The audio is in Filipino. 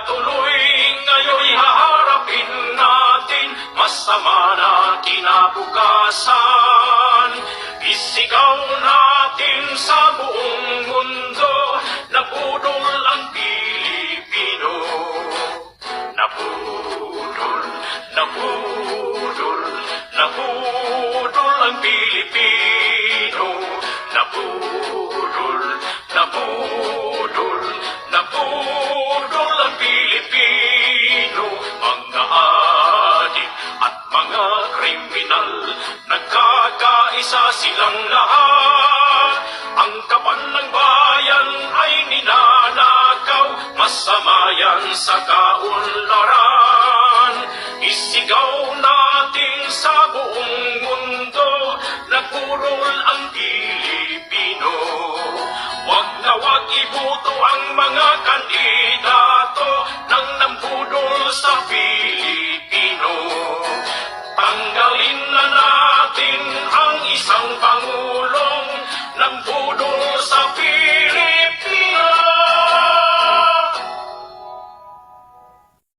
tuloy ngayon haharapin natin masama na kinabukasan. Isigaw natin sa buong mundo na budol ang Pilipino. Nabudol, nabudol, nabudol ang Pilipino. Nabudol, nabudol, nabudol ang Pilipino. Mga adik at mga kriminal, nagkakaisa silang lahat. Ang kaban ng bayan ay ninanakaw, masama yan sa kaunlaran. Isigaw natin sa buong mundo, nagpurol ang Pilipino. Wag na wag ibuto ang mga kandidato nang nambudol sa Pilipino.